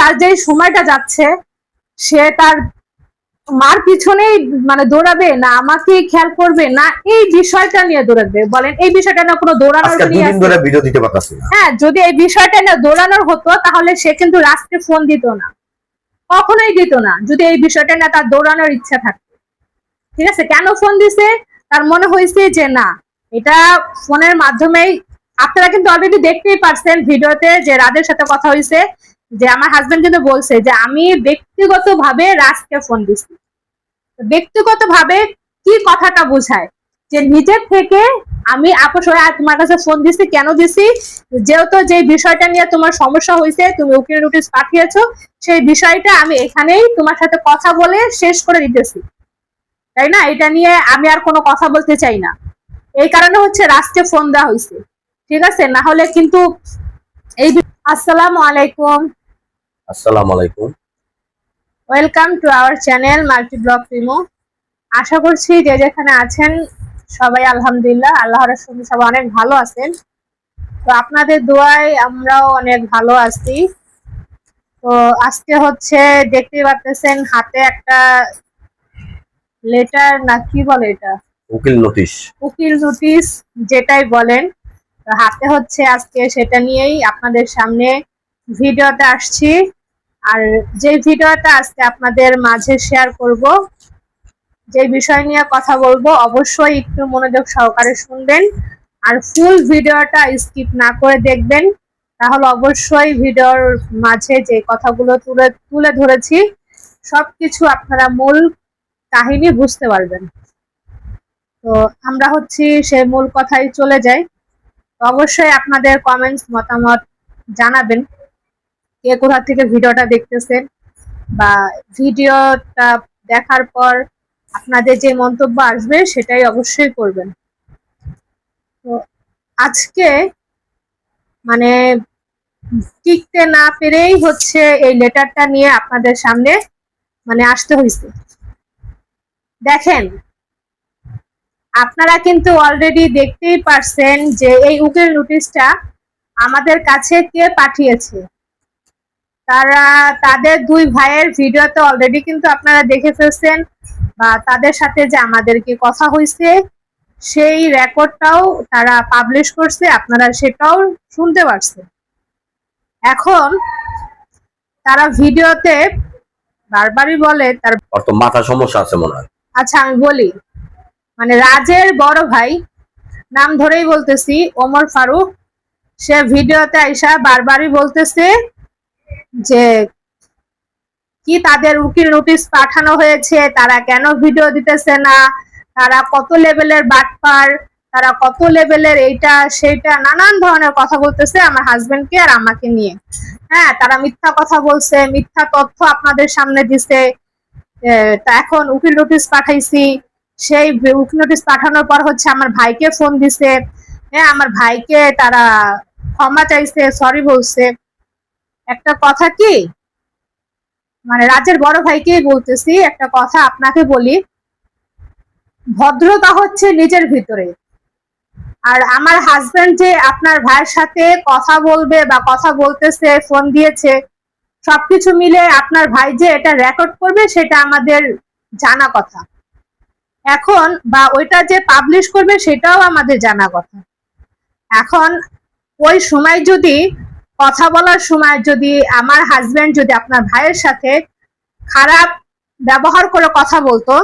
তার যে সময়টা যাচ্ছে সে তার মার পিছনেই মানে দৌড়াবে না আমাকে খেয়াল করবে না, এই বিষয়টা নিয়ে দৌড়াবে? বলেন, এই বিষয়টা না কোনো দৌড়ানোর ভিডিও দিতে পারতাছি না। হ্যাঁ, যদি এই বিষয়টা নিয়ে দৌড়ানোর হতো তাহলে সে কিন্তু রাজকে ফোন দিত না, কখনোই দিত না, যদি এই বিষয়টা নিয়ে তার দৌড়ানোর ইচ্ছা থাকতো। ঠিক আছে, কেন ফোন দিছে? তার মনে হয়েছে যে না, এটা ফোনের মাধ্যমেই। আপনারা কিন্তু অলরেডি দেখতেই পারছেন ভিডিওতে যে রাজের সাথে কথা হয়েছে, যে আমার হাজবেন্ড কিন্তু বলছে যে আমি ব্যক্তিগতভাবে রাজকে ফোন দিছি। ব্যক্তিগতভাবে কি কথাটা বোঝায়? যে নিজের থেকে আমি আপু সোয়া তোমার কাছে ফোন দিছি, কেন দিছি? যেহেতু যে বিষয়টা নিয়ে তোমার সমস্যা হয়েছে, তুমি উকিল নোটিশ পাঠিয়েছো, সেই বিষয়টা আমি এখানেই তোমার সাথে কথা বলে শেষ করে দিতেছি, তাই না? এটা নিয়ে আমি আর কোনো কথা বলতে চাই না, এই কারণে হচ্ছে রাজকে ফোন দেওয়া হয়েছে। ঠিক আছে, না হলে কিন্তু এই। আসসালামু আলাইকুম। আসসালামু আলাইকুম। Welcome to our channel multi blog Rimo. আশা করছি যে যেখানে আছেন সবাই আলহামদুলিল্লাহ আল্লাহর রহমতে সবাই অনেক ভালো আছেন। তো আপনাদের দোয়ায় আমরাও অনেক ভালো আছি। তো আজকে হচ্ছে দেখতে পাচ্ছেন হাতে একটা লেটার, না কি বলে এটা, উকিল নোটিশ, উকিল নোটিশ যেটাই বলেন, হাতে হচ্ছে আজকে সেটা নিয়েই আপনাদের সামনে ভিডিওতে আসছি। আর যে ভিডিওটা আজকে আপনাদের মাঝে শেয়ার করব, যে বিষয় নিয়ে কথা বলবো, অবশ্যই একটু মনোযোগ সহকারে শুনবেন আর ফুল ভিডিওটা স্কিপ না করে দেখবেন, তাহলে অবশ্যই ভিডিওর মাঝে যে কথাগুলো তুলে ধরেছি সবকিছু আপনারা মূল কাহিনী বুঝতে পারবেন। তো আমরা হচ্ছে সেই মূল কথায় চলে যাই। তো অবশ্যই আপনাদের কমেন্টস মতামত জানাবেন, কে কোথা থেকে ভিডিওটা দেখতেছেন, বা ভিডিওটা দেখার পর আপনাদের যে মন্তব্য আসবে সেটাই অবশ্যই করবেন। তো আজকে মানে টিকতে না পেরেই হচ্ছে এই লেটারটা নিয়ে আপনাদের সামনে মানে আসতে হয়েছে। দেখেন, আপনারা কিন্তু অলরেডি দেখতেই পারছেন যে এই উকিল নোটিশটা আমাদের কাছে কে পাঠিয়েছে। তারা তাদের দুই ভাইয়ের ভিডিওতে অলরেডি কিন্তু আপনারা দেখে ফেলছেন, বা তাদের সাথে যে আমাদেরকে কথা হয়েছে সেই রেকর্ডটাও তারা পাবলিশ করছে, আপনারা সেটাও শুনতে পারছেন। এখন তারা ভিডিওতে বারবারই বলে তার মাথা সমস্যা আছে মনে হয়। আচ্ছা আমি বলি, মানে রাজের বড় ভাই, নাম ধরেই বলতেছি, ওমর ফারুক, সে ভিডিওতে আইসা বারবারই বলতেছে যে কি তাদের উকিল নোটিশ পাঠানো হয়েছে, তারা কেন ভিডিও দিতেছে না, তারা কত লেভেলের বাটপার, তারা কত লেভেলের এইটা সেইটা, নানান ধরনের কথা বলতেছে আমার হাজবেন্ডকে আর আমাকে নিয়ে। হ্যাঁ, তারা মিথ্যা কথা বলছে, মিথ্যা তথ্য আপনাদের সামনে দিছে। তা এখন উকিল নোটিশ পাঠাইছি, সেই উকিল নোটিশ পাঠানোর পর হচ্ছে আমার ভাইকে ফোন দিছে। হ্যাঁ, আমার ভাইকে তারা ক্ষমা চাইছে, সরি বলছে। একটা কথা কি, মানে রাজের বড় ভাইকেই বলতেছি, একটা কথা আপনাকে বলি, ভদ্রতা হচ্ছে নিজের ভিতরে। আর আমার হাজবেন্ড যে আপনার ভাইয়ের সাথে কথা বলবে বা কথা বলতেছে, ফোন দিয়েছে, সবকিছু মিলে আপনার ভাই যে এটা রেকর্ড করবে সেটা আমাদের জানা কথা। এখন বা ওইটা যে পাবলিশ করবে সেটাও আমাদের জানা কথা। এখন ওই সময় যদি কথা বলার সময় যদি আমার হাজবেন্ড যদি আপনার ভাইয়ের সাথে খারাপ ব্যবহার করে কথা বলতো,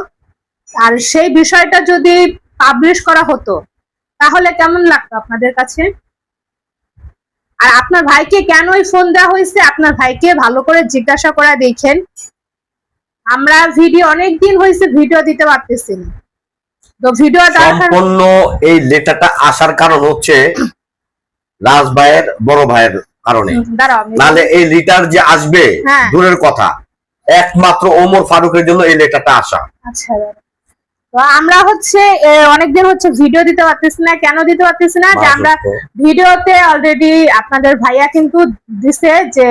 আর সেই বিষয়টা যদি পাবলিশ করা হতো, তাহলে কেমন লাগতো আপনাদের কাছে? আর আপনার ভাইকে কেনই ফোন দেওয়া হয়েছে, আপনার ভাইকে ভালো করে জিজ্ঞাসা করে দেখেন। আমরা ভিডিও অনেকদিন হয়েছে ভিডিও দিতে পারতেছি না। তো ভিডিওটা সম্পূর্ণ এই লেটারটা আসার কারণ হচ্ছে রাজ ভাইয়ের বড় ভাইয়ের কারণে, নাহলে এই লেটার যে আসবে দূরের কথা, একমাত্র ওমর ফারুকের জন্য এই লেটারটা আসা। আচ্ছা, তো আমরা হচ্ছে অনেকদিন হচ্ছে ভিডিও দিতে পারতেছি না। কেন দিতে পারতেছি না? যে আমরা ভিডিওতে অলরেডি আপনাদের ভাইয়া কিন্তু দিছে যে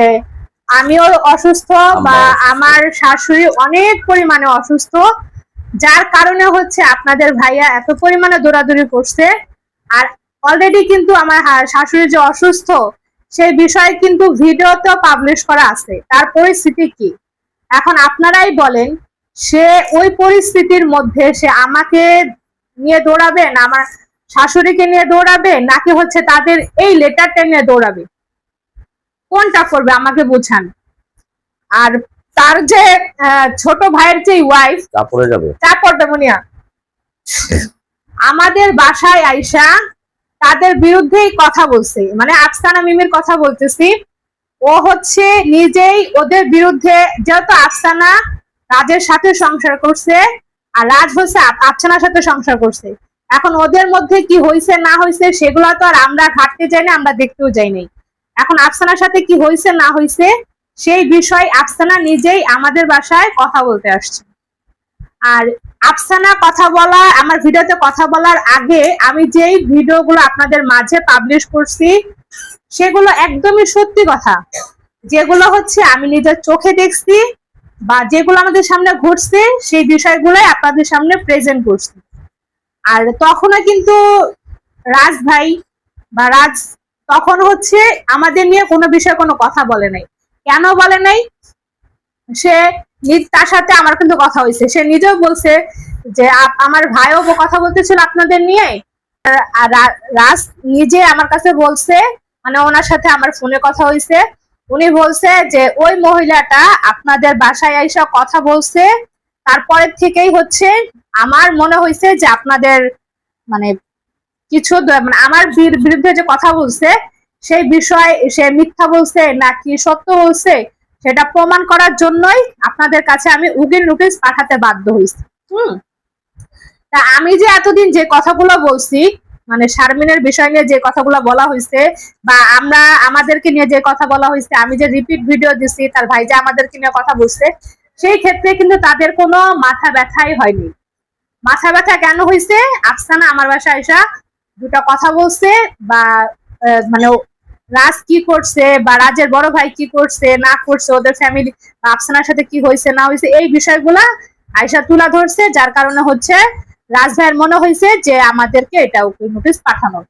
আমিও অসুস্থ বা আমার শাশুড়ি অনেক পরিমাণে অসুস্থ, যার কারণে হচ্ছে আপনাদের ভাইয়া এত পরিমাণে দৌড়াদৌড়ি করছে। আর অলরেডি কিন্তু আমার শাশুড়ি যে অসুস্থ সেই বিষয়ে কিন্তু ভিডিওতেও পাবলিশ করা আছে। তার পরিস্থিতি কি এখন আপনারাই বলেন, সে ওই পরিস্থিতির মধ্যে সে আমাকে নিয়ে দৌড়াবে না আমার শাশুড়িকে নিয়ে দৌড়াবে, নাকি হচ্ছে তাদের এই লেটারটা নিয়ে দৌড়াবে? কোনটা করবে আমাকে বুঝান। আর তার যে ছোট ভাইয়ের যে ওয়াইফ তারপরে যাবে তারপরটা মুনিয়া আমাদের বাসায় আইসা তাদের বিরুদ্ধেই কথা বলছে, মানে আফসানা মিমির কথা বলতেছি। ও হচ্ছে নিজেই ওদের বিরুদ্ধে, যেহেতু আফসানা রাজের সাথে সংসার করছে আর রাজ হচ্ছে আফসানার সাথে সংসার করছে, এখন ওদের মধ্যে কি হয়েছে না হয়েছে সেগুলো তো আর আমরা ঘাটতে যাই না, আমরা দেখতেও যাই নাই। এখন আফসানার সাথে কি হয়েছে না হয়েছে সেই বিষয় আফসানা নিজেই আমাদের বাসায় কথা বলতে আসছে। আর আফসানা কথা বলা, আমার ভিডিওতে কথা বলার আগে আমি যেই ভিডিওগুলো আপনাদের মাঝে পাবলিশ করছি সেগুলো একদমই সত্যি কথা, যেগুলো হচ্ছে আমি নিজের চোখে দেখছি বা যেগুলো আমাদের সামনে ঘটছে সেই বিষয়গুলোই আপনাদের সামনে প্রেজেন্ট করছি। আর তখনও কিন্তু রাজ ভাই বা রাজ তখন হচ্ছে আমাদের নিয়ে কোনো বিষয়ে কোনো কথা বলে নাই। কেন বলে নাই? সে তার সাথে আমার কিন্তু কথা হয়েছে, সে নিজেও বলছে যে আমার ভাইও কথা বলতেছিল আপনাদের নিয়ে। আর রাজ নিজে আমার কাছে বলছে, মানে ওনার সাথে আমার ফোনে কথা হয়েছে, উনি বলছে যে ওই মহিলাটা আপনাদের বাসায় আইসা কথা বলছে, তারপরে থেকেই হচ্ছে আমার মনে হয়েছে যে আপনাদের মানে কিছু মানে আমার বিরুদ্ধে যে কথা বলছে সেই বিষয় সে মিথ্যা বলছে নাকি সত্য বলছে সেটা প্রমাণ করার জন্যই আপনাদের কাছে আমি উকিল নোটিশ পাঠাতে বাধ্য হয়েছি। তা আমি যে এতদিন যে কথাগুলো বলছি, মানে শারমিনের বিষয় নিয়ে যে কথাগুলো বলা হয়েছে বা আমরা আমাদেরকে নিয়ে যে কথা বলা হয়েছে, আমি যে রিপিট ভিডিও দিছি তার ভাই যে আমাদেরকে নিয়ে কথা বলছে, সেই ক্ষেত্রে কিন্তু তাদের কোনো মাথা ব্যথাই হয়নি। মাথা ব্যথা কেন হয়েছে? আফসানা আমার বাসায় আইসা দুটা কথা বলছে বা মানে রাজ কি করছে বা রাজের বড় ভাই কি করছে না করছে, ওদের ফ্যামিলি আফসানার সাথে কি হয়েছে না হয়েছে এই বিষয়গুলা আয়শা তুলা ধরছে, যার কারণে হচ্ছে রাজ ভাইয়ের মনে হয়েছে যে আমাদেরকে এটা উকিল নোটিশ পাঠানো।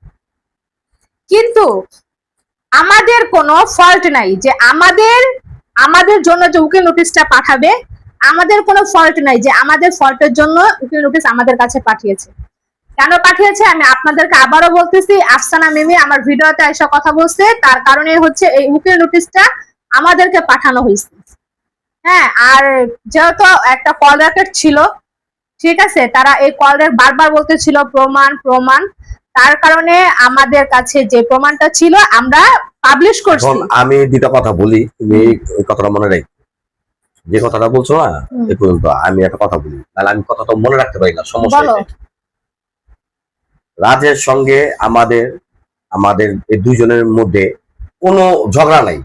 কিন্তু আমাদের কোনো ফল্ট নাই যে আমাদের জন্য যে উকিল নোটিশটা পাঠাবে, আমাদের কোনো ফল্ট নাই যে আমাদের ফল্টের জন্য উকিল নোটিশ আমাদের কাছে পাঠিয়েছে। কেন পাঠিয়েছে আমি আপনাদেরকে আবারও বলতেছি, আফসানা মিমি আমার ভিডিওতে এসে কথা বলছে, তার কারণে হচ্ছে এই উকিল নোটিশটা আমাদেরকে পাঠানো হয়েছে। হ্যাঁ, আর যেহেতু একটা কল রেকর্ড ছিল, ঠিক আছে, তারা এই কল রেকর্ড বারবার বলতেছিল প্রমাণ প্রমাণ, তার কারণে আমাদের কাছে যে প্রমাণটা ছিল আমরা পাবলিশ করছি। এখন আমি দুটো কথা বলি, তুমি ওই কথাটা মনে রাখো, যে কথাটা বলছো না এ পর্যন্ত আমি একটা কথা বলি, তাহলে আমি কথাটা মনে রাখতে পারি না, সমস্যা। রাজের সঙ্গে আমাদের এই দুজনের মধ্যে কোনো ঝগড়া নাই।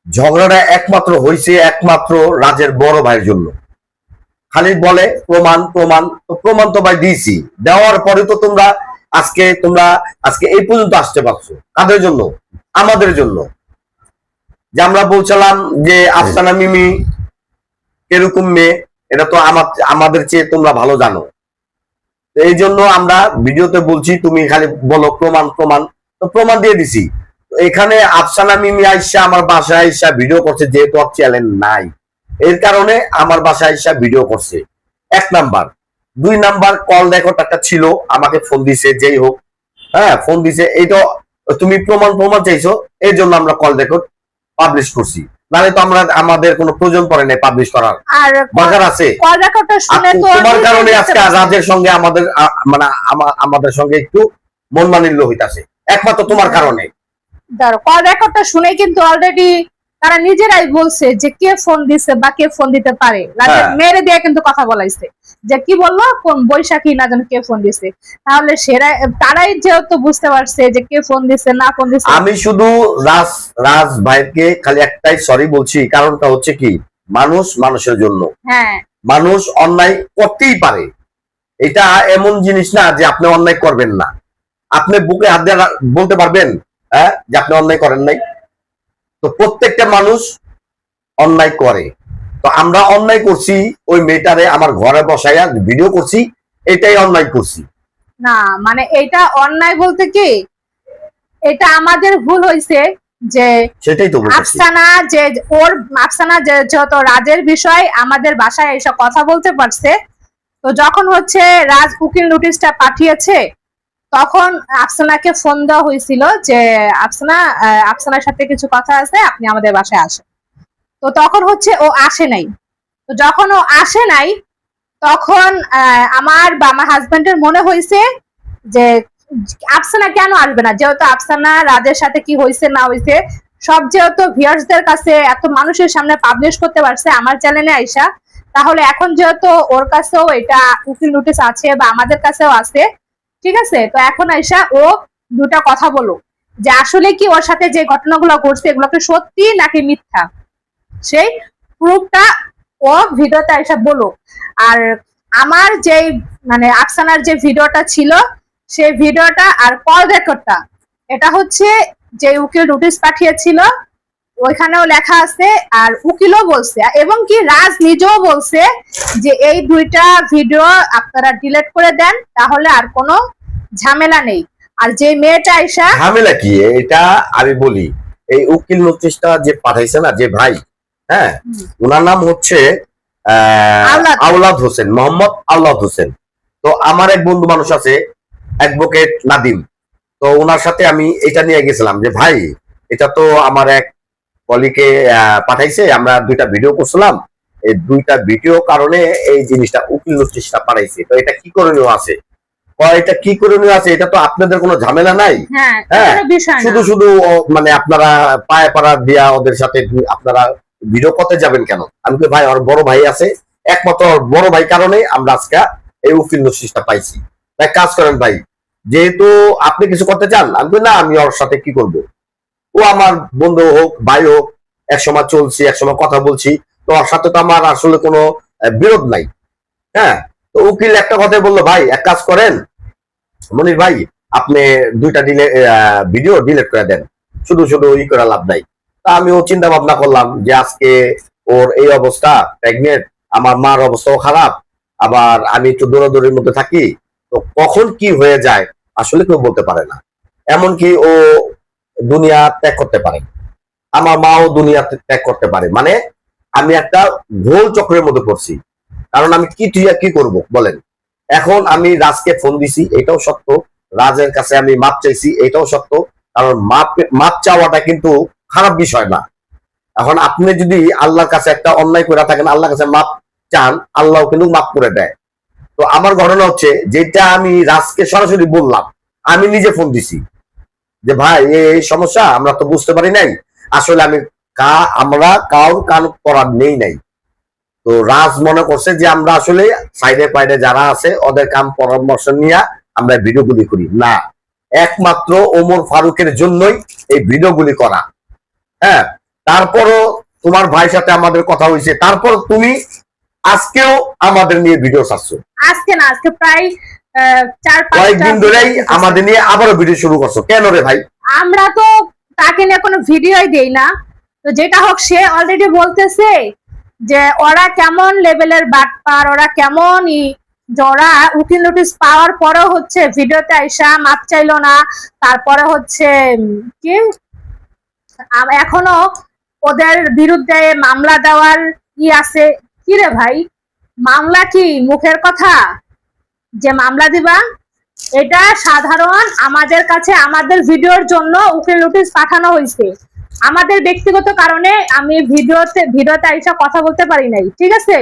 ঝগড়াটা একমাত্র হয়েছে একমাত্র রাজের বড় ভাইয়ের জন্য। খালি বলে প্রমাণ প্রমাণ, তো প্রমাণ তো ভাই দিয়েছি, দেওয়ার পরে তো তোমরা আজকে এই পর্যন্ত আসতে পারছো। কাদের জন্য? আমাদের জন্য। যে আমরা বলছিলাম যে আফসানা মিমি এরকম মেয়ে, এটা তো আমাদের চেয়ে তোমরা ভালো জানো। এই জন্য আমরা ভিডিওতে বলছি, তুমি খালি বলো প্রমাণ প্রমাণ, তো প্রমাণ দিয়ে দিছি। এখানে আফসানা মিমি আইসা আমার বাসায় আইসা ভিডিও করছে, যেহেতু চ্যানেল নাই এর কারণে আমার বাসায় আইসা ভিডিও করছে। 1 নাম্বার। 2 নাম্বার, কল রেকর্ড একটা ছিল, আমাকে ফোন দিছে, যেই হোক, হ্যাঁ ফোন দিছে, এইটা তুমি প্রমাণ চাইছো, এই জন্য আমরা কল রেকর্ড পাবলিশ করছি। নাহলে তো আমাদের কোনো প্রয়োজন পড়ে নাই পাবলিশ করার, দরকার আছে? তোমার কারণে আজকে রাজের সঙ্গে আমাদের সঙ্গে একটু মন মানিল্য হইতাছে, একমাত্র তোমার কারণে। কল রেকর্ডটা শুনে কিন্তু অলরেডি তারা নিজেরাই বলছে যে কে ফোন দিছে বা কে ফোন দিতে পারে। মেরে দিয়ে কিন্তু কথা বলাইছে যে কি বললো, কোন বৈশাখী না জানো কে ফোন দিছে। তাহলে তারাই যেহেতু বুঝতে পারছে যে কে ফোন দিছে না ফোন দিছে। আমি শুধু রাজ ভাইকে খালি একটাই সরি বলছি, কারণটা হচ্ছে কি, মানুষের জন্য। হ্যাঁ, মানুষ অন্যায় করতেই পারে, এটা এমন জিনিস না যে আপনি অন্যায় করবেন না। আপনি বুকে হাত দিয়ে বলতে পারবেন হ্যাঁ যে আপনি অন্যায় করেন নাই? তো প্রত্যেকটা মানুষ অন্যায় করে। তো আমরা অন্যায় করছি, ওই মেয়েটারে আমার ঘরে বসাইয়া ভিডিও করছি, এটাই অন্যায় করছি না। মানে এটা অন্যায় বলতে কি, এটা আমাদের ভুল হয়েছে যে সেটাই তো আফসানা যেহেতু রাজের বিষয় আমাদের বাসায় এইসব কথা বলতে পারছে, তো যখন হচ্ছে রাজ উকিল নোটিশটা পাঠিয়েছে তখন আফসানাকে ফোন দেওয়া হয়েছিল যে আফসানার সাথে কিছু কথা আছে, আপনি আমাদের বাসায় আসেন। তো তখন হচ্ছে ও আসে নাই। তো যখন ও আসে নাই তখন আমার হাজবেন্ডের মনে হয়েছে যে আফসানা কেন আসবে না, যেহেতু আফসানা রাজের সাথে কি হয়েছে না হয়েছে সব যেহেতু ভিউয়ার্সদের কাছে এত মানুষের সামনে পাবলিশ করতে পারছে আমার চ্যানেলে আইসা, তাহলে এখন যেহেতু ওর কাছেও এটা উকিল নোটিশ আছে বা আমাদের কাছেও আছে, ঠিক আছে, তো এখন আইসা ও দুটা কথা বলো যে আসলে কি ওর সাথে যে ঘটনাগুলো ঘটছে এগুলোকে সত্যি নাকি মিথ্যা, সেই প্রুফটা ও ভিডিওতে আইসা বলো। আর আমার যে আফসানার যে ভিডিওটা ছিল সেই ভিডিওটা আর কল রেকর্ডটা, এটা হচ্ছে যে উকিল নোটিশ পাঠিয়েছিল ওইখানেও লেখা আছে, আর উকিলও বলছে এবং কি রাজ নিজেও বলছে যে এই দুইটা ভিডিও আপনারা ডিলিট করে দেন, তাহলে আর কোনো ঝামেলা নেই। আর যে মেয়েটা আইসা ঝামেলা কি এটা আমি বলি, এই উকিল নোটিশটা যে পাঠাইছে না যে ভাই, হ্যাঁ, ওনার নাম হচ্ছে আওলাদ হোসেন, মোহাম্মদ আওলাদ হোসেন। তো আমার এক বন্ধু মানুষ আছে অ্যাডভোকেট নাদিম, তো ওনার সাথে আমি এটা নিয়ে গেছিলাম যে ভাই এটা তো আমার এক কলিকে পাঠাইছে, আমরা দুইটা ভিডিও করছিলাম, এই দুইটা ভিডিও কারণে এই জিনিসটা উকিল নোটিশটা পাঠাইছে, তো এটা কি করণীয় আছে? এটা কি করণীয় আছে? এটা তো আপনাদের কোনো ঝামেলা নাই, হ্যাঁ, শুধু শুধু আপনারা পায়ে পাড়া দিয়া ওদের সাথে আপনারা ভিডিও করতে যাবেন কেন? আমি তো ভাই আমার বড় ভাই আছে, একমাত্র বড় ভাই কারণে আমরা আজকে এই উকিল নোটিশটা পাইছি। তাই কাজ করেন ভাই, যেহেতু আপনি কিছু করতে চান, আমি না আমি ওর সাথে কি করব, ও আমার বন্ধু হোক ভাই হোক, একসময় চলছি একসময় কথা বলছি, তো ওর সাথে তো আমার আসলে কোনো বিরোধ নাই, হ্যাঁ। তো উকিল একটা কথাই বললো, ভাই এক কাজ করেন মনির ভাই, আপনি দুইটা ভিডিও ডিলিট করে দেন, শুধু শুধু ই করে লাভ নাই। তা আমিও চিন্তা ভাবনা করলাম যে আজকে ওর এই অবস্থা, প্রেগনেন্ট, আমার মার অবস্থাও খারাপ, আবার আমি একটু দৌড়াদৌড়ির মধ্যে থাকি, তো কখন কি হয়ে যায় আসলে কেউ বলতে পারে না। এমনকি ও দুনিয়া ত্যাগ করতে পারে, আমার মাও দুনিয়া ত্যাগ করতে পারে, আমি একটা গোল চক্রের মধ্যে পড়ছি। কারণ আমি কি করব বলেন? এখন আমি রাজকে ফোন দিছি, এটাও সত্য, রাজের কাছে আমি মাপ চাইছি, এটাও সত্য, কারণ মাপ চাওয়াটা কিন্তু খারাপ বিষয় না। এখন আপনি যদি আল্লাহর কাছে একটা অন্যায় করে থাকেন, আল্লাহর কাছে মাপ চান, আল্লাহ কিন্তু মাপ করে দেয়। তো আমার ঘটনা হচ্ছে যেটা আমি রাজকে সরাসরি বললাম, আমি নিজে ফোন দিছি যে ভাই এই সমস্যা আমরা তো বুঝতে পারি নাই, আসলে আমরা কাউর কান করার নেই নাই। তো রাজ মনে করছে যে আমরা আসলে সাইডে পাইডে যারা আছে ওদের কাম পরামর্শ নিয়ে আমরা ভিডিওগুলি করি না, একমাত্র ওমর ফারুকের জন্যই এই ভিডিওগুলি করা, হ্যাঁ। তারপরও তোমার ভাইয়ের সাথে আমাদের কথা হয়েছে, তারপর তুমি আজকেও আমাদের নিয়ে ভিডিও ছাড়ছো, আজকে না আজকে প্রায় 4-5 কয়েকদিন ধরেই আমাদের নিয়ে আবারও ভিডিও শুরু করছো, কেন রে ভাই? আমরা তো তাকে নিয়ে কোনো ভিডিওই দেই না, তো যেটা হোক সে অলরেডি বলতেছে যে ওরা কেমন লেভেলের বাটপার, ওরা কেমন ওরা উকিল নোটিশ পাওয়ার পরেও হচ্ছে ভিডিওতে আইসা মাপ চাইলো না, তারপরে হচ্ছে কি এখনো ওদের বিরুদ্ধে মামলা দেওয়ার আছে। কি রে ভাই, মামলা কি মুখের কথা যে মামলা দিবা? এটা সাধারণ আমাদের কাছে আমাদের ভিডিওর জন্য উকিল নোটিশ পাঠানো হয়েছে, আমাদের ব্যক্তিগত কারণে আমি ভিডিওতে আইসা কথা বলতে পারি নাই, ঠিক আছে,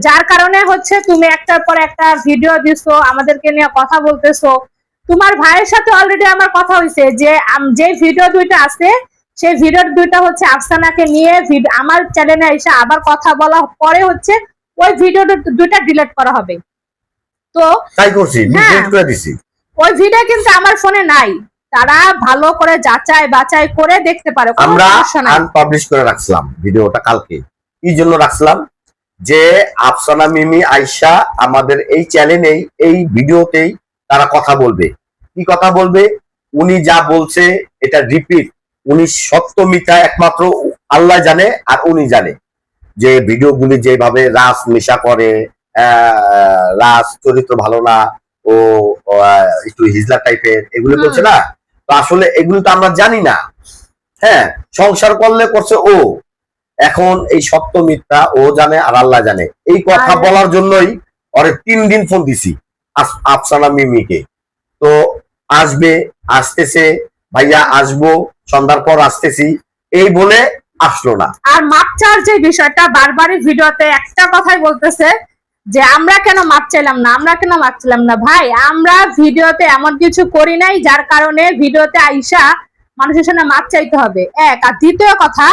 যার কারণে হচ্ছে তুমি একটার পর একটা ভিডিও দিছো, আমাদেরকে নিয়ে কথা বলতেছো। তোমার ভাইয়ের সাথে অলরেডি আমার কথা হয়েছে যে ভিডিও দুইটা আছে সেই ভিডিও দুইটা হচ্ছে আফসানাকে নিয়ে আমার চ্যানেলে এসে আবার কথা বলা পরে হচ্ছে ওই ভিডিও দুইটা ডিলিট করা হবে। তো তাই করছি, ডিলিট করে দিছি। ওই ভিডিও কিন্তু আমার ফোনে নাই, তারা ভালো করে যাচাই বাছাই করে দেখতে পারে। আমরা আনপাবলিশ করে রাখছিলাম ভিডিওটা কালকে, কি জন্য রাখছিলাম, যে আফসানা মিমি আয়শা আমাদের এই চ্যানেলেই এই ভিডিওতেই তারা কথা বলবে। কি কথা বলবে? উনি যা বলছে এটা রিপিট, উনি সত্য মিথ্যা একমাত্র আল্লাহ জানে আর উনি জানে। যে ভিডিওগুলি যেভাবে রাজ নেশা করে, রাজ চরিত্র ভালো না, ও একটু হিজলা টাইপের, এগুলো বলছে না, তো আসলে এগুলো তো আমরা জানি না। হ্যাঁ, সংসার করলে করছে ও, এখন এই সত্য মিথ্যা ও জানে আর আল্লাহ জানে। এই কথা বলার জন্যই ওরে 3 দিন ফোন দিছি আফসানা মিমিকে। তো আসবে, আসতেছে, ভাইয়া আসবো, সন্ধ্যার পর আসতেছি, এই বলে আসলো না। আর মাপ চাওয়ার যে বিষয়টা বারবারই ভিডিওতে একটা কথাই বলতেছে যে আমরা কেন মাপ চাইলাম না, আমরা কেন মাপ চাইলাম না। ভাই, আমরা ভিডিওতে এমন কিছু করি নাই যার কারণে ভিডিওতে আইসা মানুষের সামনে মাপ চাইতে হবে, এক। আর দ্বিতীয় কথা,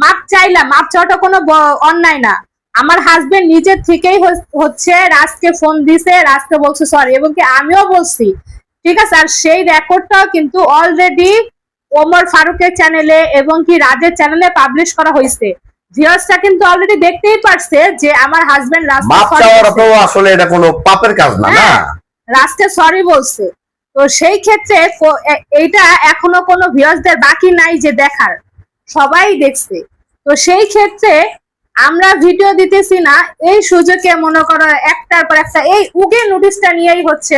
মাপ চাইলাম, মাপ চাওয়াটা কোনো অন্যায় না। আমার হাজবেন্ড নিজের থেকেই হচ্ছে রাজকে ফোন দিছে, রাজকে বলছে সরি, এবং কি আমিও বলছি, ঠিক আছে। আর সেই রেকর্ডটাও কিন্তু অলরেডি ওমর ফারুকের চ্যানেলে এবং কি রাজের চ্যানেলে পাবলিশ করা হয়েছে। ভিউয়ার্সরা কিন্তু অলরেডি দেখতেই পারছে যে আমার হাজবেন্ড আসলে এটা কোনো পাপের কাজ না, না, রাজকে সরি বলছে। তো সেই ক্ষেত্রে এইটা এখনো কোনো ভিউয়ার্সদের বাকি নাই যে দেখার, সবাই দেখছে। তো সেই ক্ষেত্রে আমরা ভিডিও দিতেছি না, এই সুযোগে মনে করো একটার পর একটা এই উকিল নোটিশটা নিয়েই হচ্ছে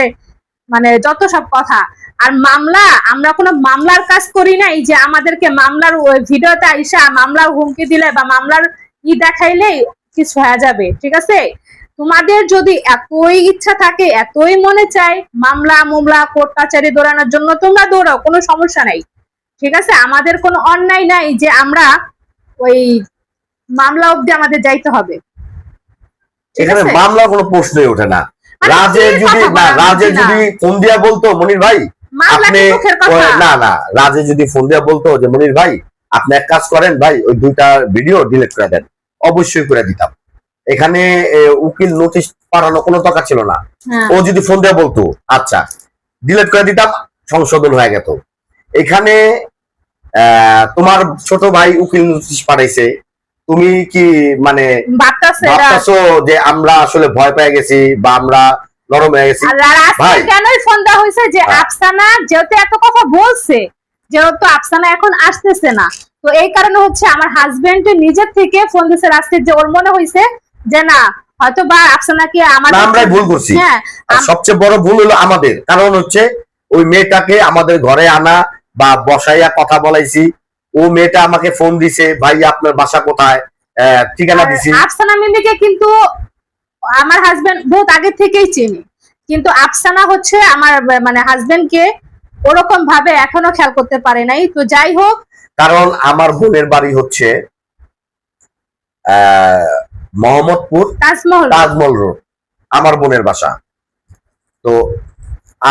মানে যত সব কথা। আর মামলা, আমরা কোনো মামলার কাজ করি নাই যে আমাদেরকে মামলার ভিডিওতে আইসা মামলার হুমকি দিলে বা মামলার দেখাইলেই কিছু হয়ে যাবে, ঠিক আছে। তোমাদের যদি এতই ইচ্ছা থাকে, এতই মনে চায় মামলা কোর্ট কাচারি দৌড়ানোর জন্য, তোমরা দৌড়াও, কোনো সমস্যা নাই, ঠিক আছে। আমাদের কোনো অন্যায় নাই যে আমরা ওই মামলা অবধি আমাদের যাইতে হবে। এখানে মামলা কোনো প্রশ্নই ওঠে না। রাজে যদি ফোন দিয়া বলতো মনির ভাই আপনি, না না, রাজে যদি ফোন দিয়া বলতো যে মনির ভাই আপনি এক কাজ করেন ভাই, ওই 2টা ভিডিও ডিলিট করে দেন, অবশ্যই করে দিতাম। এখানে উকিল নোটিশ পাঠানো কোনো দরকার ছিল না। ও যদি ফোন দিয়া বলতো আচ্ছা ডিলিট করে দিতাম, সংশোধন হয়ে গেত। এখানে তোমার ছোট ভাই উকিল নোটিশ পাঠাইছে, তুমি কি মানে ভাবতাছো যে আমরা আসলে ভয় পেয়ে গেছি বা আমরা নরম হয়ে গেছি? ভাই কেনই ফোন দেওয়া হয়েছে যে আফসানা যেহেতু এত কথা বলছে, যেহেতু আফসানা এখন আসতেছে না, তো এই কারণে হচ্ছে আমার হাজবেন্ড নিজের থেকে ফোন দিছে রাস্তায়, যে ওর মনে হয়েছে যে না হয়তো বা আফসানাকে আমরাই ভুল করছি। সবচেয়ে বড় ভুল হলো আমাদের, কারণ হচ্ছে ওই মেয়েটাকে আমাদের ঘরে আনা বা বসাইয়া কথা বলাইছি। ও মেয়েটা আমাকে ফোন দিছে, ভাই আপনার বাসা কোথায়, ঠিকানা দিছি। আফসানা মিমিকে কিন্তু আমার হাজবেন্ড বহুত আগে থেকেই চিনি, কিন্তু আফসানা হচ্ছে আমার মানে হাজবেন্ডকে ওরকম ভাবে এখনো খেয়াল করতে পারে নাই। তো যাই হোক, কারণ আমার বোনের বাড়ি হচ্ছে মোহাম্মদপুর তাজমহল রোড, আমার বোনের বাসা। তো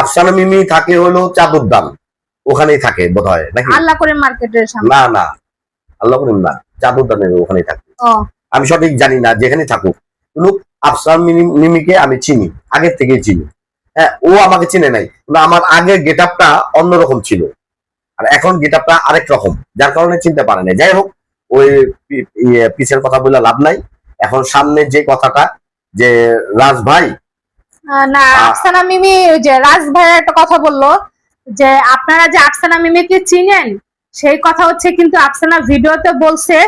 আফসানা মিমি থাকে হলো চাদুরদাম, ওখানেই থাকে বোধহয় নাকি আল্লাহ করিম মার্কেটের সামনে। না না, আল্লাহ করিম না, চাদুরদামের ওখানেই থাকে। আমি সঠিক জানি না, যেখানে থাকুক। কিন্তু আফসানা মিমিকে আমি চিনি, আগের থেকেই চিনি। হ্যাঁ, ও আমাকে চিনে নাই, কিন্তু আমার আগের গেট আপটা অন্যরকম ছিল, আর এখন গেট আপটা আরেক রকম, যার কারণে চিনতে পারে নাই। যাই হোক, ওই পিছের কথা বলে লাভ নাই। এখন সামনে যে কথাটা, যে রাজ ভাই না, আফসানা মিমি যে রাজ ভাই একটা কথা বললো যে আপনারা যে আফসানা মিমিকে চিনেন, সেই কথা হচ্ছে কিন্তু আফসানা ভিডিওতে বলছে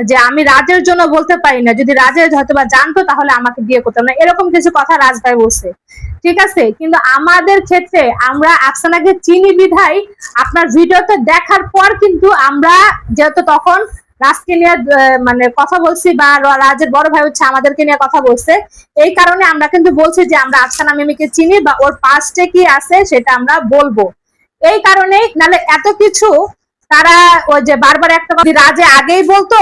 যে আমি রাজের জন্য বলতে পারি না, যদি রাজের হয়তো বা জানতো তাহলে আমাকে বিয়ে করতাম না, এরকম কিছু কথা রাজ ভাই বলছে, ঠিক আছে। কিন্তু আমাদের ক্ষেত্রে আমরা আফসানাকে চিনি বিধায় আপনার ভিডিওতে দেখার পর কিন্তু আমরা যেহেতু তখন রাজকে নিয়ে মানে কথা বলছি, বা রাজের বড় ভাই হচ্ছে আমাদেরকে নিয়ে কথা বলছে, এই কারণে আমরা কিন্তু বলছি যে আমরা আফসানা মিমিকে চিনি বা ওর পাস্টে কি আছে সেটা আমরা বলবো। এই কারণেই, নাহলে এত কিছু তারা ওই যে বারবার একটা কথা রাজে আগেই বলতো,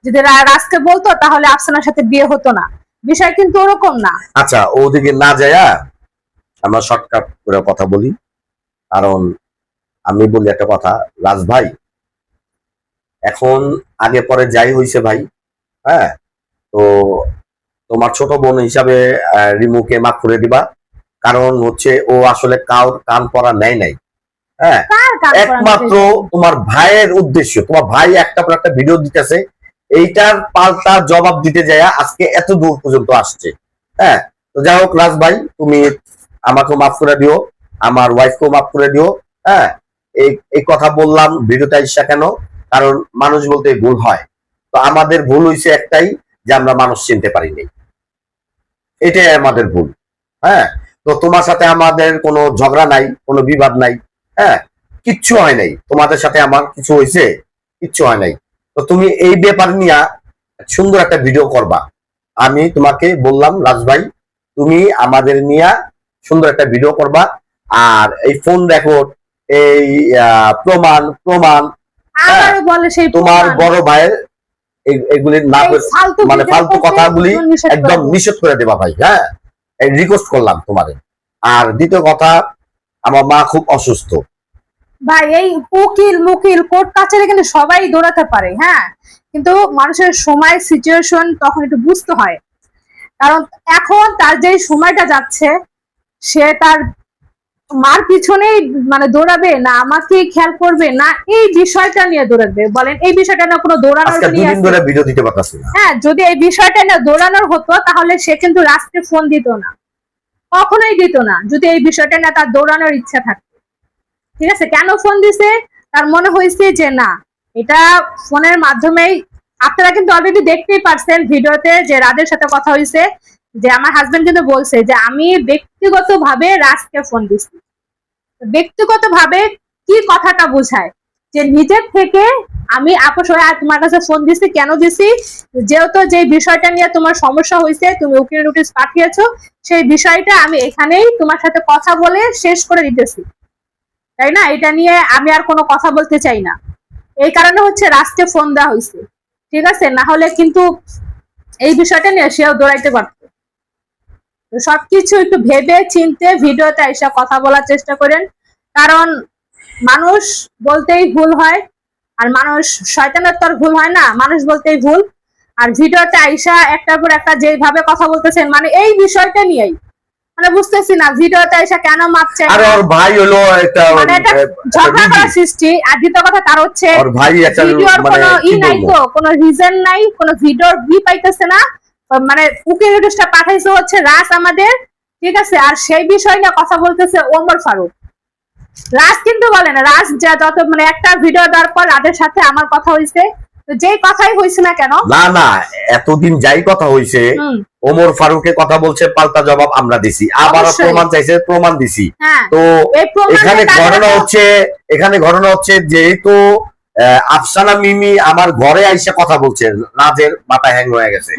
যদি রাজকে বলতো তাহলে আফসানার সাথে বিয়ে হতো না, বিষয় কিন্তু ওরকম না। আচ্ছা, ওদিকে না যায়া আমরা শর্টকাট করে কথা বলি। কারণ আমি বলি একটা কথা, রাজ ভাই এখন আগে পরে যাই হইছে ভাই, হ্যাঁ, তো তোমার ছোট বোন হিসাবে রিমুকে মাফ করে দিবা। কারণ হচ্ছে ও আসলে কাউর কান পড়া নেয় নাই। হ্যাঁ, একমাত্র তোমার ভাইয়ের উদ্দেশ্য, তোমার ভাই একটা পর একটা ভিডিও দিতেছে, এইটার পাল্টা জবাব দিতে যায় আজকে এত দূর পর্যন্ত আসছে। হ্যাঁ, তো যাই হোক রাজ ভাই, তুমি আমাকেও মাফ করে দিও, আমার ওয়াইফকেও মাফ করে দিও। হ্যাঁ, এই কথা বললাম ভিডিওটা ইচ্ছা কেন, কারণ মানুষ বলতে ভুল হয়। তো আমাদের ভুল হয়েছে একটাই, যে আমরা মানুষ চিনতে পারিনি, এটাই আমাদের ভুল। হ্যাঁ, তো তোমার সাথে আমাদের কোনো ঝগড়া নাই, কোনো বিবাদ নাই। হ্যাঁ, কিচ্ছু হয় নাই, তোমাদের সাথে আমার কিছু হয়েছে, কিচ্ছু হয় নাই। তো তুমি এই ব্যাপার নিয়ে সুন্দর একটা ভিডিও করবা। আমি তোমাকে বললাম রাজ ভাই, তুমি আমাদের নিয়ে সুন্দর একটা ভিডিও করবা। আর এই ফোন রেকর্ড, এই প্রমাণ প্রমাণ তোমার বড় ভাইয়ের এগুলি না, মানে ফালতু কথাগুলি একদম নিষেধ করে দেবা ভাই। হ্যাঁ, রিকোয়েস্ট করলাম তোমাদের। আর দ্বিতীয় কথা, আমার মা খুব অসুস্থ ভাই। এই উকিল মুকিল কোর্ট কাছারি কিন্তু সবাই দৌড়াতে পারে, হ্যাঁ, কিন্তু মানুষের সময় সিচুয়েশন তখন একটু বুঝতে হয়। কারণ এখন তার যে সময়টা যাচ্ছে, সে তার মার পিছনেই মানে দৌড়াবে না আমাকে খেয়াল করবে না, এই বিষয়টা নিয়ে দৌড়াবে? বলেন, এই বিষয়টা না কোনো দৌড়ানোর ভিডিও দিতে পারতাছি না। হ্যাঁ, যদি এই বিষয়টা নিয়ে দৌড়ানোর হতো তাহলে সে কিন্তু রাস্তে ফোন দিত না, কখনোই দিত না, যদি এই বিষয়টা নিয়ে তার দৌড়ানোর ইচ্ছা থাকতো। ঠিক আছে, কেন ফোন দিছে? তার মনে হয়েছে যে না, এটা ফোনের মাধ্যমেই। আপনারা কিন্তু অলরেডি দেখতেই পারছেন ভিডিওতে যে রাজের সাথে কথা হয়েছে, যে আমার হাজবেন্ড কিন্তু বলছে যে আমি ব্যক্তিগতভাবে রাজকে ফোন দিছি। ব্যক্তিগতভাবে কি কথাটা বোঝায়? যে নিজের থেকে আমি আপোষ হয়ে তোমার কাছে ফোন দিছি। কেন দিছি? যেহেতু যে বিষয়টা নিয়ে তোমার সমস্যা হয়েছে, তুমি উকিল নোটিশ পাঠিয়েছো, সেই বিষয়টা আমি এখানেই তোমার সাথে কথা বলে শেষ করে দিতেছি, তাই না? এটা নিয়ে আমি আর কোনো কথা বলতে চাই না। এই কারণে হচ্ছে রাজকে ফোন দেওয়া হয়েছে, ঠিক আছে? না হলে কিন্তু এই বিষয়টা নিয়ে সেও দৌড়াইতে পারত। সবকিছু একটু ভেবে চিনতে ভিডিওতে এসে কথা বলার চেষ্টা করেন, কারণ মানুষ বলতেই ভুল হয়, আর মানুষ শয়তানের তো আর ভুল হয় না, মানুষ বলতেই ভুল। আর ভিডিওতে আইসা একটার পর একটা যেভাবে কথা বলতেছেন, মানে এই বিষয়টা নিয়েই মানে বুঝতেছি না ভিডিওতে আইসা কেন মাপছে। আর ওর ভাই হলো একটা মানে এটা ঝগড়া করার সৃষ্টি। আর দ্বিতীয় কথা, তার হচ্ছে ওর ভাই একটা কোনো নাই তো, কোনো রিজন নাই, কোনো ভিডিওর পাইতেছে না। মানে উকিল নোটিশটা পাঠাইছে হচ্ছে রাজ আমাদের, ঠিক আছে? আর সেই বিষয় নিয়ে কথা বলতেছে ওমর ফারুক। রাজ কিন্তু বলে না, রাজ যত মানে একটা ভিডিও দেওয়ার পর রাজের সাথে আমার কথা হয়েছে, তো যেই কথাই হয়েছে না কেন, না না এতদিন যাই কথা হয়েছে, ওমর ফারুকের কথা বলছে, পাল্টা জবাব আমরা দিছি, আবার প্রমাণ চাইছে, প্রমাণ দিছি। তো এখানে ঘটনা হচ্ছে যেহেতু আফসানা মিমি আমার ঘরে আইসে কথা বলছে, রাজের মাথা হ্যাং হয়ে গেছে।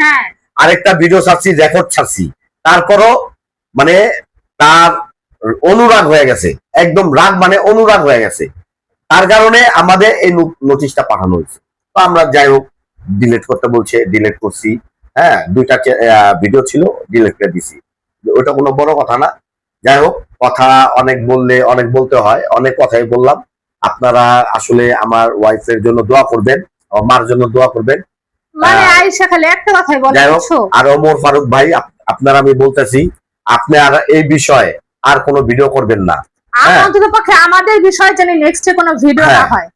আরেকটা ভিডিও ছাড়ছি, রেকর্ড ছাড়ছি, তারপরও মানে তার অনুরাগ হয়ে গেছে, একদম রাগ মানে অনুরাগ হয়ে গেছে। তার কারণে আমাদের এই নোটিশটা পাঠানো হয়েছে। তো আমরা যাই হোক ডিলিট করতে বলছে, ডিলিট করছি। হ্যাঁ, দুইটা ভিডিও ছিল, ডিলিট করে দিছি। ওটা কোনো বড় কথা না। যাই হোক, কথা অনেক বললে অনেক বলতে হয়, অনেক কথাই বললাম। আপনারা আসলে আমার ওয়াইফের জন্য দোয়া করবেন, আমার মার জন্য দোয়া করবেন। মানে আয়েশা খালি একটা কথাই বলে। আর ওমর ফারুক ভাই, আপনারা আমি বলতেছি, আপনি আর এই বিষয়ে আর কোনো ভিডিও করবেন না। আমাদের বিষয় জানি নেক্সট কোনো ভিডিও না হয়।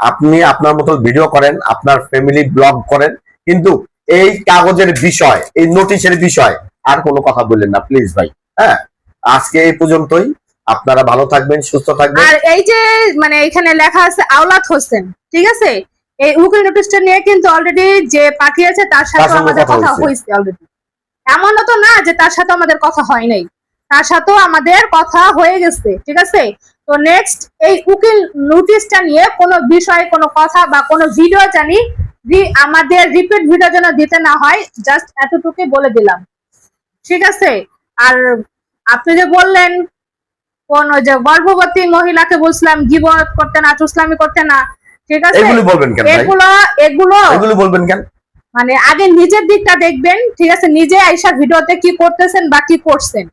আপনি আপনার মতো ভিডিও করেন, আপনার ফ্যামিলি ব্লগ করেন, কিন্তু এই কাগজের বিষয়, এই নোটিশের বিষয় আর কোনো কথা বললেন না প্লিজ ভাই। হ্যাঁ, আজকে এই পর্যন্তই। আপনারা ভালো থাকবেন, সুস্থ থাকবেন। আর এই যে মানে এখানে লেখা আছে আওলাদ হোসেন, ঠিক আছে? এই উকিল নোটিশটা নিয়ে কিন্তু অলরেডি যে পাঠিয়েছে তার সাথে আমাদের কথা হয়েছে অলরেডি। এমনও তো না যে তার সাথে আমাদের কথা হয় নাই, তার সাথেও আমাদের কথা হয়ে গেছে, ঠিক আছে? তো নেক্সট এই উকিল নোটিশটা নিয়ে কোনো বিষয়ে কোনো কথা বা কোনো ভিডিও জানি আমাদের রিপিট ভিডিও যেন দিতে না হয়, জাস্ট এতটুকুই বলে দিলাম, ঠিক আছে? আর আপনি যে বললেন কোন ওই যে গর্ভবতী মহিলাকে বলছিলাম গীবত করতে না, চুসলামি করতে না, ঠিক আছে? এগুলো বলবেন কেন? এগুলো বলবেন কেন? মানে আগে নিজের দিকটা দেখবেন, ঠিক আছে? নিজে আইসা ভিডিওতে কি করতেছেন বা কি করছেন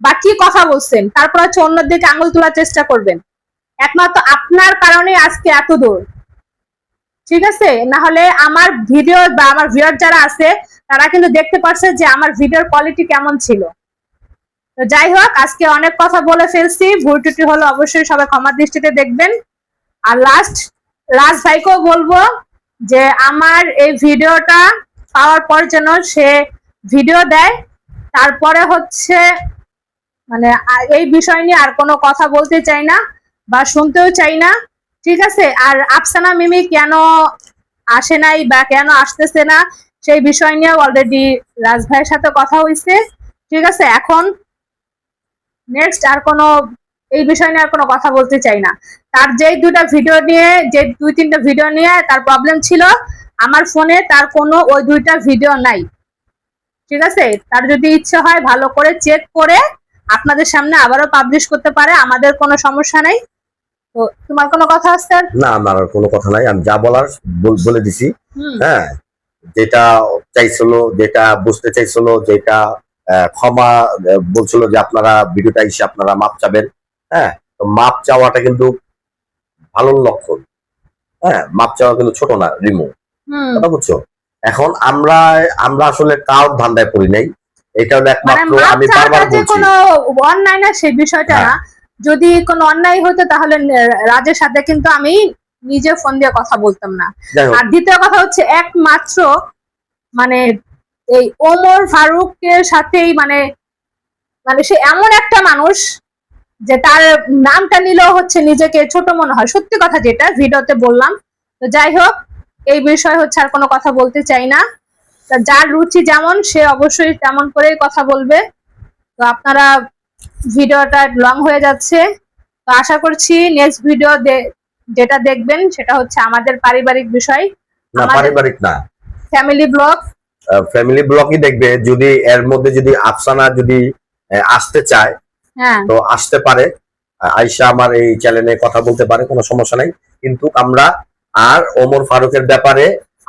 বা কি কথা বলছেন, তারপর হচ্ছে অন্যের দিকে আঙুল তোলার চেষ্টা করবেন। একমাত্র আপনার কারণে আজকে এত দূর, ঠিক আছে? না হলে আমার ভিডিও বা আমার ভিউয়ার যারা আছে তারা কিন্তু দেখতে পারছে যে আমার ভিডিওর কোয়ালিটি কেমন ছিল। তো যাই হোক, আজকে অনেক কথা বলে ফেলছি, ভুল ত্রুটি হলো অবশ্যই সবাই ক্ষমার দৃষ্টিতে দেখবেন। আর লাস্ট রাজ ভাইকেও বলবো যে আমার এই ভিডিওটা পাওয়ার পর যেন সে ভিডিও দেয়, তারপরে হচ্ছে মানে এই বিষয় নিয়ে আর কোনো কথা বলতে চাই না বা শুনতেও চাই না, ঠিক আছে? আর আফসানা মিমি কেন আসে নাই বা কেন আসতেছে না, সেই বিষয় নিয়ে অলরেডি রাজ ভাইয়ের সাথে কথা হয়েছে, ঠিক আছে? এখন নেক্সট আর কোনো এই বিষয় নিয়ে আর কোনো কথা বলতে চাই না। তার যে 2টা ভিডিও নিয়ে, যে 2-3টা ভিডিও নিয়ে তার প্রবলেম ছিল, আমার ফোনে তার কোনো ওই 2টা ভিডিও নাই। ঠিক আছে, তার যদি ইচ্ছে হয় ভালো করে চেক করে আপনাদের সামনে আবারও পাবলিশ করতে পারে, আমাদের কোনো সমস্যা নাই। তো তোমার কোনো কথা আছে? না, আমার কোনো কথা নাই, আমি যা বলার বলে দিছি। হ্যাঁ, যেটা চাইছিল, যেটা বুঝতে চাইছিল, যেটা ক্ষমা বলছিল যে আপনারা ভিডিওটা এসে আপনারা মাপ চাবেন। হ্যাঁ, তো মাপ চাওয়াটা কিন্তু ভালো লক্ষণ। হ্যাঁ, মাপ চাওয়া কিন্তু ছোট না রিমু, কথা বুঝছো? এখন আমরা আসলে কার ধান্দায় পড়ি নাই, এটা হলো একমাত্র আমি বারবার বলছি কোনো অন্যায় না সেই বিষয়টা না। যদি কোনো অন্যায় হতো তাহলে রাজের সাথে কিন্তু আমি নিজে ফোন দিয়ে কথা বলতাম না। আর দ্বিতীয় কথা হচ্ছে একমাত্র মানে এই ওমর ফারুকের সাথেই মানে সে এমন একটা মানুষ যে তার নামটা নিলেও হচ্ছে নিজেকে ছোট মনে হয়, সত্যি কথা যেটা ভিডিওতে বললাম। তো যাই হোক, এই বিষয় হচ্ছে আর কোনো কথা বলতে চাই না। যার রুচি যেমন সে অবশ্যই তেমন করেই কথা বলবে। তো আপনারা ভিডিওটা লং হয়ে যাচ্ছে, তো আশা করছি নেক্সট ভিডিও যেটা দেখবেন সেটা হচ্ছে আমাদের পারিবারিক বিষয়। না, পারিবারিক না, ফ্যামিলি ব্লগ। ফ্যামিলি ব্লগই দেখবে। যদি এর মধ্যে যদি আফসানা যদি আসতে চায় তো আসতে পারে, আয়শা আমার এই চ্যানেলে কথা বলতে পারে, কোনো সমস্যা নাই। কিন্তু আমরা আর ওমর ফারুকের ব্যাপারে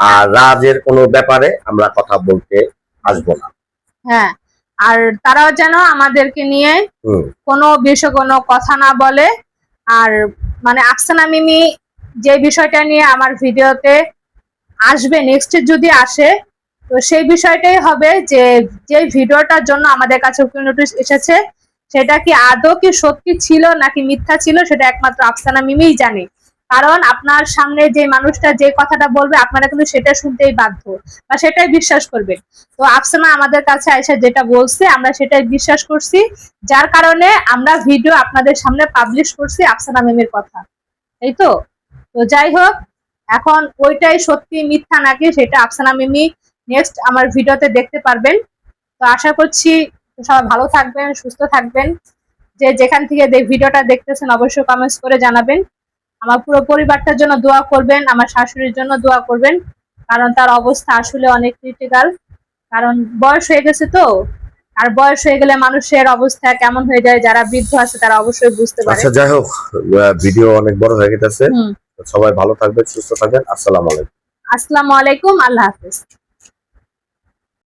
আর রাজের কোনো ব্যাপারে আমরা কথা বলতে আসবো না। হ্যাঁ, আর তারাও যেন আমাদেরকে নিয়ে কোনো বিষয় কোনো কথা না বলে। আর মানে আফসানা মিমি যে বিষয়টা নিয়ে আমার ভিডিওতে আসবে নেক্সট যদি আসে, তো সেই বিষয়টাই হবে যে যে ভিডিওটার জন্য আমাদের কাছে নোটিশ এসেছে সেটা কি আদৌ কি সত্যি ছিল নাকি মিথ্যা ছিল, সেটা একমাত্র আফসানা মিমিই জানে। কারণ আপনার সামনে যে মানুষটা যে কথাটা বলবে আপনারা কিন্তু সেটা শুনতেই বাধ্য বা সেটাই বিশ্বাস করবেন। তো আফসানা আমাদের কাছে আয়সা যেটা বলছে আমরা সেটাই বিশ্বাস করছি, যার কারণে আমরা ভিডিও আপনাদের সামনে পাবলিশ করছি আফসানা মিমির কথা। এই তো যাই হোক, এখন ওইটাই সত্যি মিথ্যা নাকি সেটা আফসানা মিমি নেক্সট আমার ভিডিওতে দেখতে পারবেন। তো আশা করছি সবাই ভালো থাকবেন, সুস্থ থাকবেন। যে যেখান থেকে ভিডিওটা দেখতেছেন অবশ্যই কমেন্টস করে জানাবেন। আমার পুরো পরিবারটার জন্য দোয়া করবেন, আমার শাশুড়ির জন্য দোয়া করবেন, কারণ তার অবস্থা আসলে অনেক ক্রিটিক্যাল। কারণ বয়স হয়ে গেছে তো, আর বয়স হয়ে গেলে মানুষের অবস্থা কেমন হয়ে যায়, যারা বৃদ্ধ আছে তারা অবশ্যই বুঝতে পারে। আচ্ছা, যাই হোক, ভিডিও অনেক বড় হয়ে গেছে। সবাই ভালো থাকবেন, সুস্থ থাকবেন। আসসালামু আলাইকুম। আসসালামু আলাইকুম, আল্লাহ হাফেজ।